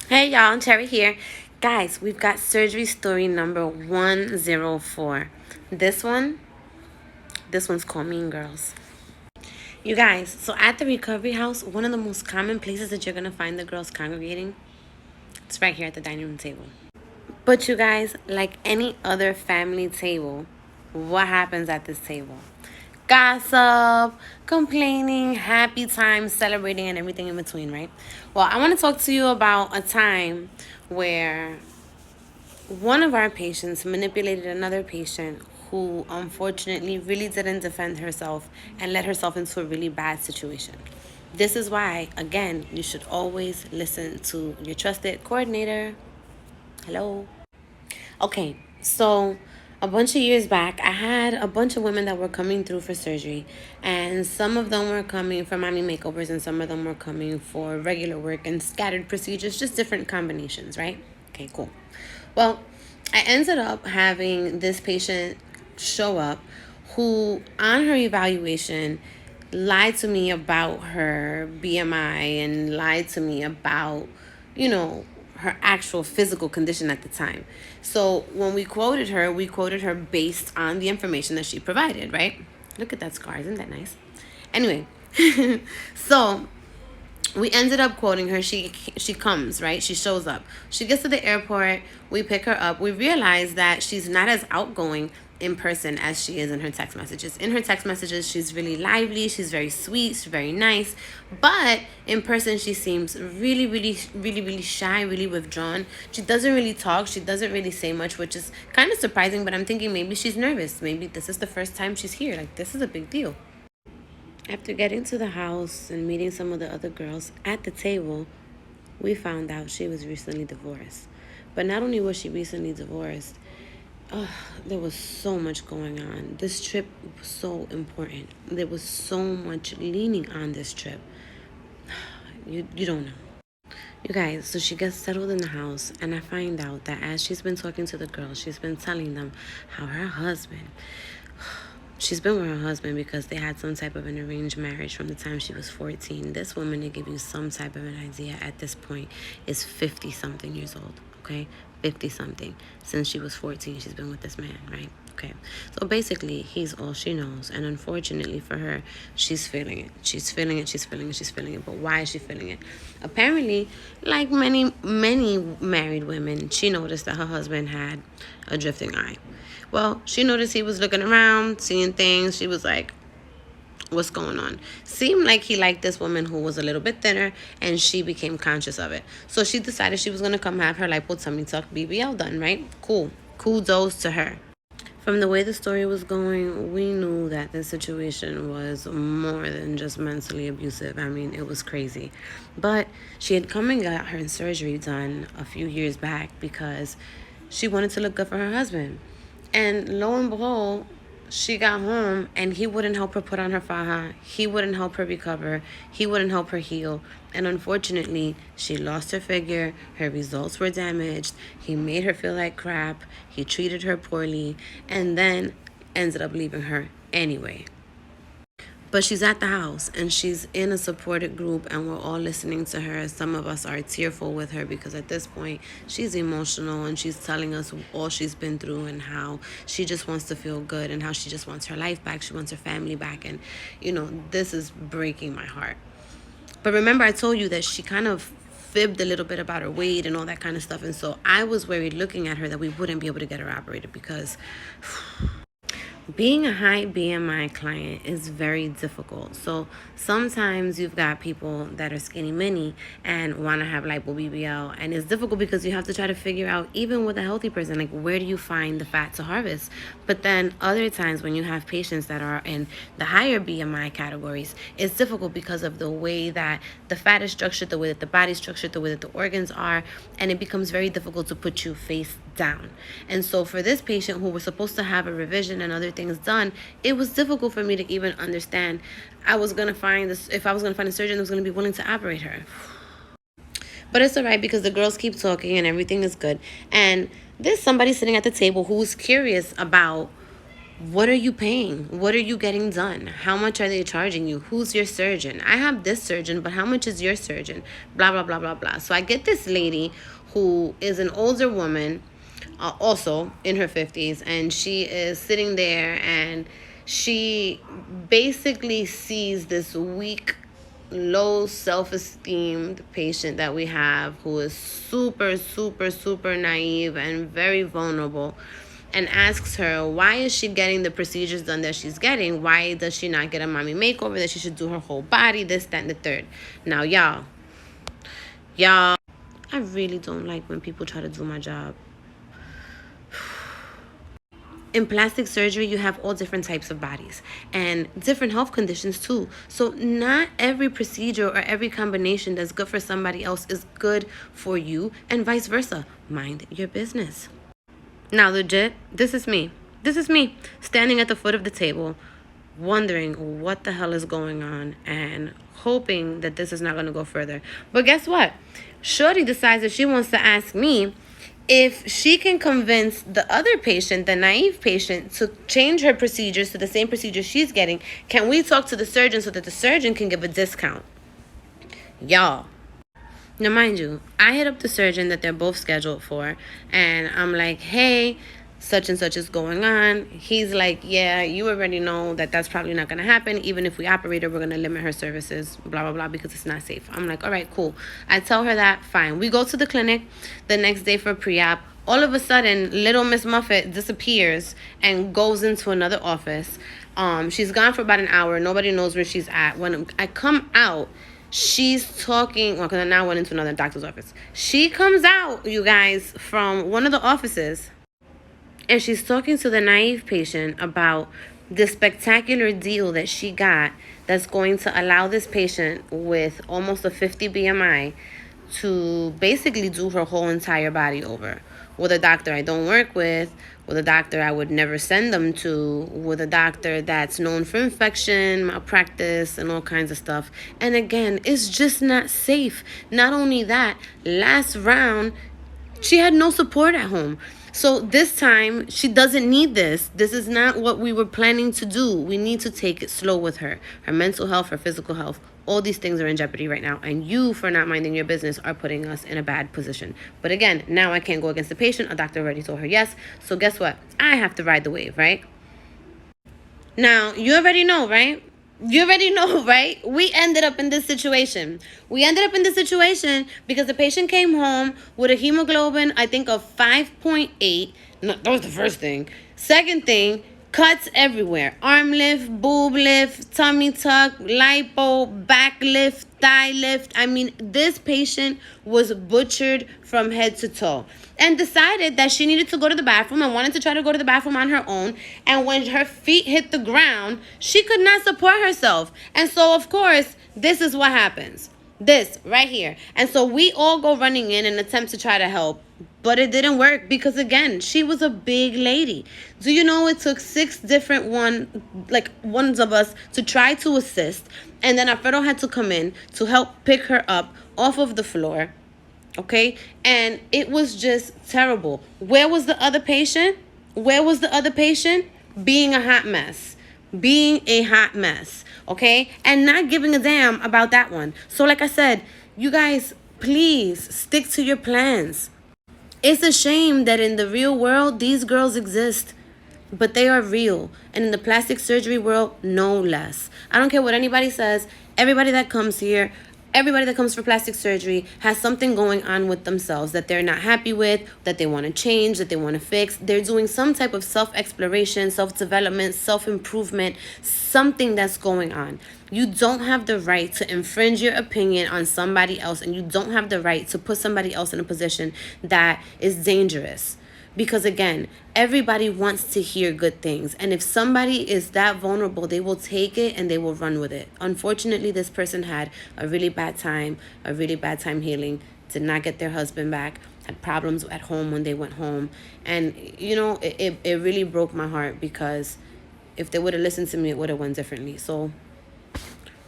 Hey y'all, Terry here. Guys, we've got surgery story number 104. This one, this one's called Mean Girls. You guys, so at the recovery house, one of the most common places that you're gonna find the girls congregating, it's right here at the dining room table. But you guys, like any other family table, what happens at this table? Gossip, complaining, happy times, celebrating, and everything in between, right? Well, I want to talk to you about a time where one of our patients manipulated another patient who unfortunately really didn't defend herself and led herself into a really bad situation. This is why, again, you should always listen to your trusted coordinator. Hello. Okay, so a bunch of years back, I had a bunch of women that were coming through for surgery, and some of them were coming for mommy makeovers, and some of them were coming for regular work and scattered procedures, just different combinations, right? Okay, cool. Well, I ended up having this patient show up who, on her evaluation, lied to me about her BMI and lied to me about, you know, her actual physical condition at the time. So when we quoted her based on the information that she provided, right? Look at that scar, isn't that nice? Anyway, so we ended up quoting her. She comes, right? She shows up. She gets to the airport. We pick her up. We realize that she's not as outgoing in person as she is in her text messages. In her text messages, she's really lively. She's very sweet. She's very nice. But in person, she seems really shy, really withdrawn. She doesn't really talk. She doesn't really say much, which is kind of surprising. But I'm thinking maybe she's nervous. Maybe this is the first time she's here. Like, this is a big deal. After getting to the house and meeting some of the other girls at the table, we found out she was recently divorced. But not only was she recently divorced, there was so much going on. This trip was so important. There was so much leaning on this trip. You don't know. You guys, so she gets settled in the house, and I find out that as she's been talking to the girls, she's been telling them how her husband, she's been with her husband because they had some type of an arranged marriage from the time she was 14. This woman, to give you some type of an idea, at this point is 50 something years old, okay? 50 something. Since she was 14, she's been with this man, right? Okay. So basically, he's all she knows. And unfortunately for her, she's feeling it. She's feeling it. She's feeling it. She's feeling it. But why is she feeling it? Apparently, like many married women, she noticed that her husband had a drifting eye. Well, she noticed he was looking around, seeing things. She was like, what's going on? Seemed like he liked this woman who was a little bit thinner, and she became conscious of it. So she decided she was going to come have her lipo tummy tuck BBL done, right? Cool. Kudos to her. From the way the story was going, we knew that this situation was more than just mentally abusive. I mean, it was crazy. But she had come and got her surgery done a few years back because she wanted to look good for her husband. And lo and behold, she got home and he wouldn't help her put on her faja. He wouldn't help her recover. He wouldn't help her heal. And unfortunately, she lost her figure. Her results were damaged. He made her feel like crap. He treated her poorly and then ended up leaving her anyway. But she's at the house and she's in a supported group, and we're all listening to her. Some of us are tearful with her because at this point she's emotional and she's telling us all she's been through and how she just wants to feel good and how she just wants her life back. She wants her family back. And, this is breaking my heart. But remember, I told you that she kind of fibbed a little bit about her weight and all that kind of stuff. And so I was worried looking at her that we wouldn't be able to get her operated because being a high BMI client is very difficult. So sometimes you've got people that are skinny mini and want to have lipo BBL, and it's difficult because you have to try to figure out, even with a healthy person, like, where do you find the fat to harvest? But then other times when you have patients that are in the higher BMI categories, it's difficult because of the way that the fat is structured, the way that the body's structured, the way that the organs are, and it becomes very difficult to put you face down. And so for this patient who was supposed to have a revision and other things done, it was difficult for me to even understand if I was going to find a surgeon that was going to be willing to operate her. But it's all right because the girls keep talking and everything is good. And there's somebody sitting at the table who's curious about What are you paying? What are you getting done? How much are they charging you? Who's your surgeon? I have this surgeon, but how much is your surgeon? Blah, blah, blah, blah, blah. So I get this lady who is an older woman, also in her 50s, and she is sitting there and she basically sees this weak, low self-esteemed patient that we have who is super, super, super naive and very vulnerable, and asks her, why is she getting the procedures done that she's getting? Why does she not get a mommy makeover, that she should do her whole body, this, that, and the third? Now, y'all, I really don't like when people try to do my job. In plastic surgery, you have all different types of bodies and different health conditions too. So not every procedure or every combination that's good for somebody else is good for you, and vice versa. Mind your business. Now, legit, this is me. This is me standing at the foot of the table, wondering what the hell is going on and hoping that this is not going to go further. But guess what? Shorty decides that she wants to ask me if she can convince the other patient, the naive patient, to change her procedures to the same procedure she's getting. Can we talk to the surgeon so that the surgeon can give a discount? Y'all. Now, mind you, I hit up the surgeon that they're both scheduled for, and I'm like, hey, such and such is going on. He's like, yeah, you already know that that's probably not going to happen. Even if we operate her, we're going to limit her services, blah, blah, blah, because it's not safe. I'm like, all right, cool. I tell her that, fine. We go to the clinic the next day for pre-op. All of a sudden, little Miss Muffet disappears and goes into another office. She's gone for about an hour. Nobody knows where she's at. When I come out, she's talking, well, because I now went into another doctor's office. She comes out, you guys, from one of the offices, and she's talking to the naive patient about the spectacular deal that she got that's going to allow this patient with almost a 50 BMI to basically do her whole entire body over. With a doctor I don't work with a doctor I would never send them to, with a doctor that's known for infection, malpractice, and all kinds of stuff. And again, it's just not safe. Not only that, last round, she had no support at home. So this time, she doesn't need this. This is not what we were planning to do. We need to take it slow with her. Her mental health, her physical health, all these things are in jeopardy right now. And you, for not minding your business, are putting us in a bad position. But again, now I can't go against the patient. A doctor already told her yes. So guess what? I have to ride the wave, right? Now, you already know, right? You already know, right? We ended up in this situation. We ended up in this situation because the patient came home with a hemoglobin, I think, of 5.8. No, that was the first thing. Second thing, cuts everywhere. Arm lift, boob lift, tummy tuck, lipo, back lift, thigh lift. I mean, this patient was butchered from head to toe, and decided that she needed to go to the bathroom and wanted to try to go to the bathroom on her own. And when her feet hit the ground, she could not support herself. And so, of course, this is what happens. This right here. And so we all go running in and attempt to try to help. But it didn't work because, again, she was a big lady. Do you know it took 6 different ones of us to try to assist. And then Alfredo had to come in to help pick her up off of the floor. Okay? And it was just terrible. Where was the other patient? Where was the other patient? Being a hot mess. Being a hot mess. Okay? And not giving a damn about that one. So like I said, you guys, please stick to your plans. It's a shame that in the real world, these girls exist. But they are real. And in the plastic surgery world, no less. I don't care what anybody says. Everybody that comes here, everybody that comes for plastic surgery has something going on with themselves that they're not happy with, that they want to change, that they want to fix. They're doing some type of self-exploration, self-development, self-improvement, something that's going on. You don't have the right to infringe your opinion on somebody else, and you don't have the right to put somebody else in a position that is dangerous. Because again, everybody wants to hear good things. And if somebody is that vulnerable, they will take it and they will run with it. Unfortunately, this person had a really bad time healing, did not get their husband back, had problems at home when they went home. And, you know, it really broke my heart, because if they would have listened to me, it would have went differently. So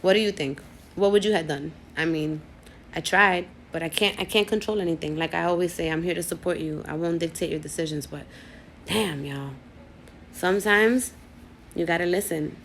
what do you think? What would you have done? I mean, I tried. But I can't control anything. Like I always say, I'm here to support you. I won't dictate your decisions. But damn, y'all. Sometimes You gotta listen.